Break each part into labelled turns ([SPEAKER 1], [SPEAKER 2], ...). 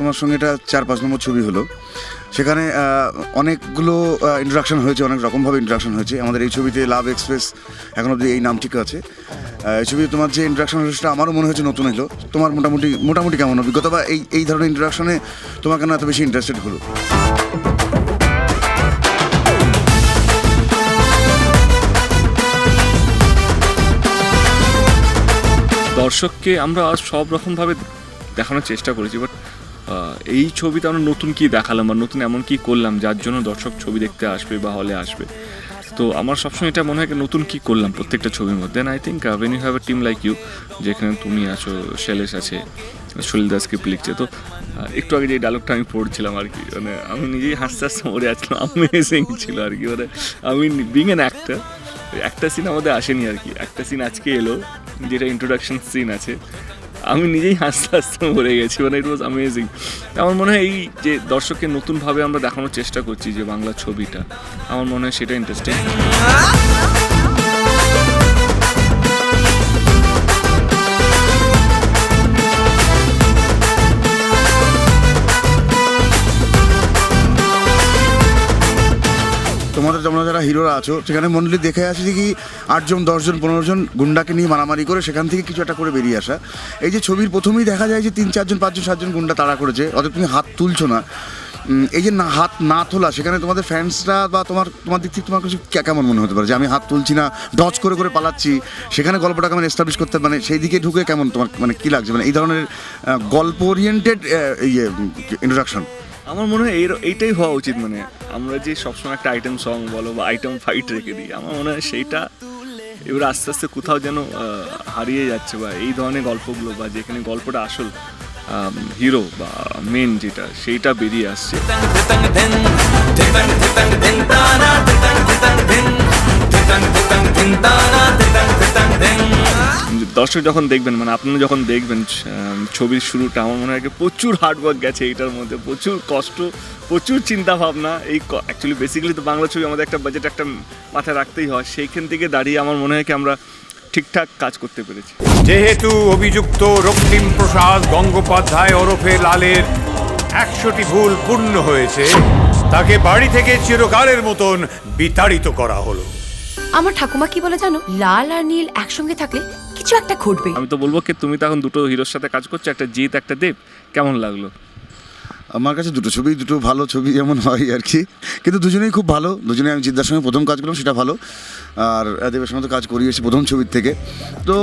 [SPEAKER 1] তোমার সঙ্গে এটা 4-5 নম্বর ছবি হলো। সেখানে অনেকগুলো ইন্ট্রোডাকশন হয়েছে, অনেক রকমভাবে ইন্ট্রোডাকশন হয়েছে। আমাদের এই ছবিতে লাভ এক্সপ্রেস এখন অবধি এই নাম ঠিক আছে। এই ছবিতে তোমার যে ইন্ট্রোডাকশন হয়েছে সেটা আমারও মনে হয়েছে নতুন হলো। তোমার মোটামুটি কেমন অভিজ্ঞতা, বা এই ধরনের ইন্ট্রোডাকশনে তোমার কেন এত বেশি ইন্টারেস্টেড হলো?
[SPEAKER 2] দর্শককে আমরা সব রকমভাবে দেখানোর চেষ্টা করেছি, বাট এই ছবিতে আমরা নতুন কি দেখালাম বা নতুন এমন কি করলাম যার জন্য দর্শক ছবি দেখতে আসবে বা হলে আসবে। তো আমার সবসময় এটা মনে হয় নতুন কি করলাম প্রত্যেকটা ছবির মধ্যে। And I think when you have a team like you, যেখানে তুমি আছো, শৈলেশ আছে, সলিল দাস স্ক্রিপ্ট লিখছে। তো একটু আগে যে ডায়লগটা আমি পড়ছিলাম আর কি, মানে আমি নিজেই হাসতে হাসতে মরে যাচ্ছিলাম, অ্যামেজিং ছিল আর কি। মানে আমি বিং অ্যান অ্যাক্টর, একটা সিন আমাদের আসেনি আর কি, একটা সিন আজকে এলো যেটা ইন্ট্রোডাকশন সিন আছে, আমি নিজেই হাসতে হাসতে মরে গেছি। মানে ইট ওয়াজ অ্যামেজিং। আমার মনে হয় এই যে দর্শককে নতুনভাবে আমরা দেখানোর চেষ্টা করছি যে বাংলা ছবিটা, আমার মনে হয় সেটা ইন্টারেস্টিং।
[SPEAKER 1] তোমাদের তোমরা যারা হিরোরা আছো সেখানে মন্ডলী দেখে আসি যে কি 8 জন 10 জন 15 জন গুন্ডাকে নিয়ে মারামারি করে সেখান থেকে কিছু একটা করে বেরিয়ে আসা। এই যে ছবির প্রথমেই দেখা যায় যে 3-4 জন 5 জন 7 জন গুন্ডা তাড়া করেছে, অতএব তুমি হাত তুলছো না। এই যে হাত না তোলা, সেখানে তোমাদের ফ্যান্সরা বা তোমার দিক থেকে তোমার কিছু কেমন মনে হতে পারে যে আমি হাত তুলছি না, ডজ করে পালাচ্ছি, সেখানে গল্পটা কেমন এস্টাবলিশ করতে, মানে সেই দিকে ঢুকে কেমন তোমার মানে কী লাগছে, মানে এই ধরনের গল্প ওরিয়েন্টেড ইন্ট্রোডাকশন?
[SPEAKER 2] আমার মনে হয় এইটাই হওয়া উচিত। মানে আমরা যে সবসময় একটা আইটেম সং বলো বা আইটেম ফাইট রেখে দিই, আমার মনে হয় সেইটা এবার আস্তে আস্তে কোথাও যেন হারিয়ে যাচ্ছে। বা এই ধরনের গল্পগুলো বা যেখানে গল্পটা আসল হিরো বা মেন যেটা, সেইটা বেরিয়ে আসছে। দর্শক যখন দেখবেন, মানে আপনারা যখন দেখবেন ছবির শুরুটা, আমার মনে হয় প্রচুর হার্ডওয়ার্ক গেছে এইটার মধ্যে, প্রচুর কষ্ট, প্রচুর চিন্তা ভাবনা। এই অ্যাকচুয়ালি বেসিক্যালি তো বাংলা ছবি আমাদের একটা বাজেট একটা মাথায় রাখতেই হয়, সেইখান থেকে দাঁড়িয়ে আমার মনে হয় কি আমরা ঠিকঠাক কাজ করতে পেরেছি।
[SPEAKER 3] যেহেতু অভিযুক্ত রক্তিম প্রসাদ গঙ্গোপাধ্যায় ওরফে লালের 100টি ভুল পূর্ণ হয়েছে, তাকে বাড়ি থেকে চিরকালের মতন বিতাড়িত করা হলো।
[SPEAKER 4] আমার ঠাকুমা কি বলে জানো, লাল আর নীল একসঙ্গে থাকলে কিছু একটা ঘটবে।
[SPEAKER 2] আমি তো বলবো কি তুমি তো এখন দুটো হিরোর সাথে কাজ করছো, একটা জিৎ একটা দেব, কেমন লাগলো?
[SPEAKER 1] আমার কাছে দুটো ভালো ছবি যেমন হয় আর কি, কিন্তু দুজনেই খুব ভালো। দুজনেই আমি জিদ্দার সঙ্গে প্রথম কাজ করলাম, সেটা ভালো। আর দেবের সঙ্গে তো কাজ করিয়েছি প্রথম ছবির থেকে। তো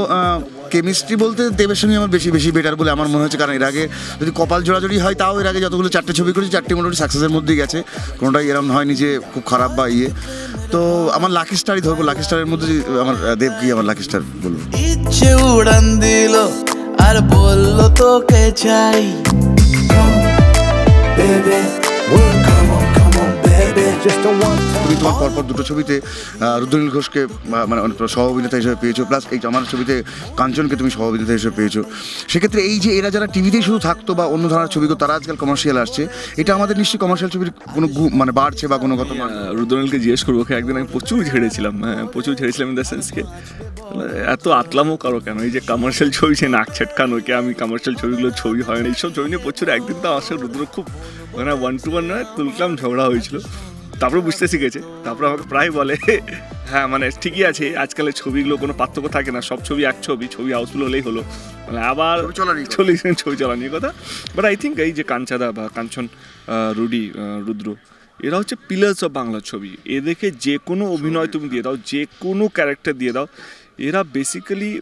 [SPEAKER 1] কেমিস্ট্রি বলতে দেবের সঙ্গে আমার বেশি বেটার বলে আমার মনে হচ্ছে, কারণ এর আগে যদি কপাল জোড়াজোড়ি হয়, তাও এর আগে যতগুলো 4টে ছবি করেছি 4টে মোটামুটি সাকসেসের মধ্যেই গেছে, কোনোটাই এরকম হয়নি যে খুব খারাপ বা ইয়ে। তো আমার লাকি স্টারই ধরবো, লাকি স্টারের মধ্যে আমার দেবকে আমার লাকি স্টার বলবো।
[SPEAKER 5] ইচ্ছে উড়ান দিল আর বললো তোকে চাই,
[SPEAKER 1] তুমি তোমার পরপর দুটো ছবিতে রুদ্রনীল ঘোষকে মানে সহ অভিনেতা হিসেবে পেয়েছো, প্লাস এই আমার ছবিতে কাঞ্চনকে তুমি সহ অভিনেতা হিসেবে পেয়েছো। সেক্ষেত্রে এই যে এরা যারা টিভিতেই শুধু থাকতো বা অন্য ধরনের ছবি, তারা আজকাল কমার্শিয়াল আসছে, এটা আমাদের নিশ্চয়ই কমার্শিয়াল ছবির কোনো মানে বাড়ছে বা কোনো কথা।
[SPEAKER 2] রুদ্রনীলকে জিজ্ঞেস করবো, একদিন আমি প্রচুর ঝেড়েছিলাম ইন দ্য সেন্সকে এত আতলামও কারো কেন, এই যে কমার্শিয়াল ছবি সে নাক ছেটকানো, কে আমি কমার্শিয়াল ছবিগুলো ছবি হয় না, এইসব ছবি নিয়ে প্রচুর। একদিন তো আসলে রুদ্র খুব মানে 1-to-1 নয় তুললাম, ঝগড়া হয়েছিল, তারপরে বুঝতে শিখেছে। তারপরে আমাকে প্রায় বলে হ্যাঁ মানে ঠিকই আছে, আজকালের ছবিগুলো কোনো পার্থক্য থাকে না, সব ছবি এক ছবি হাউসফুল হলেই হলো, মানে আবার ছবি চলা নিয়ে কথা। বাট আই থিঙ্ক এই যে কাঞ্চাদা বা কাঞ্চন, রুদ্র, এরা হচ্ছে পিলার্স অফ বাংলা ছবি। এদেরকে যে কোনো অভিনয় তুমি দিয়ে দাও, যে কোনো ক্যারেক্টার দিয়ে দাও, এরা বেসিক্যালি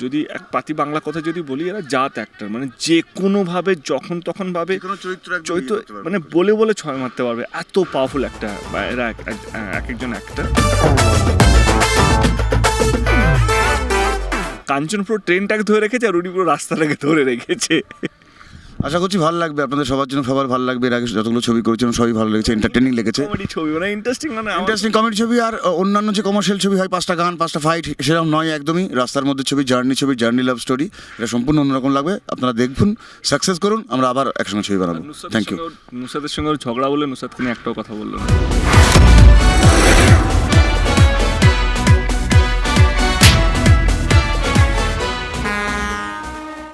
[SPEAKER 2] যদি এক পাতি বাংলা কথা যদি বলি, এরা জাত অ্যাক্টর, মানে যে কোনোভাবে যখন তখন ভাবে চরিত্র মানে বলে ছয় মারতে পারবে, এত পাওয়ারফুল একটা বা এরা এক একজন অ্যাক্টর। কাঞ্চন পুরো ট্রেনটাকে ধরে রেখেছে আর রুডি পুরো রাস্তাটাকে ধরে রেখেছে।
[SPEAKER 1] আশা করছি ভালো লাগবে আপনাদের সবার জন্য, সবার ভালো লাগবে। এর আগে যতগুলো ছবি করেছিলাম সবই ভালো লেগেছে, এন্টারটেইনিং লেগেছে,
[SPEAKER 2] ছবি মানে ইন্টারেস্টিং
[SPEAKER 1] কমেডি ছবি। আর অন্যান্য যে কমার্শিয়াল ছবি হয় 5টা গান 5টা ফাইট, সেরকম নয় একদমই। রাস্তার মধ্যে ছবি, জার্নি লাভ স্টোরি, এটা সম্পূর্ণ অন্যরকম লাগবে। আপনারা দেখুন, সাকসেস করুন, আমরা আবার একসঙ্গে ছবি বানাবো। Thank you.
[SPEAKER 2] নুসাদের সঙ্গে ঝগড়া বলে নুসাদকে নিয়ে একটাও কথা বললো না।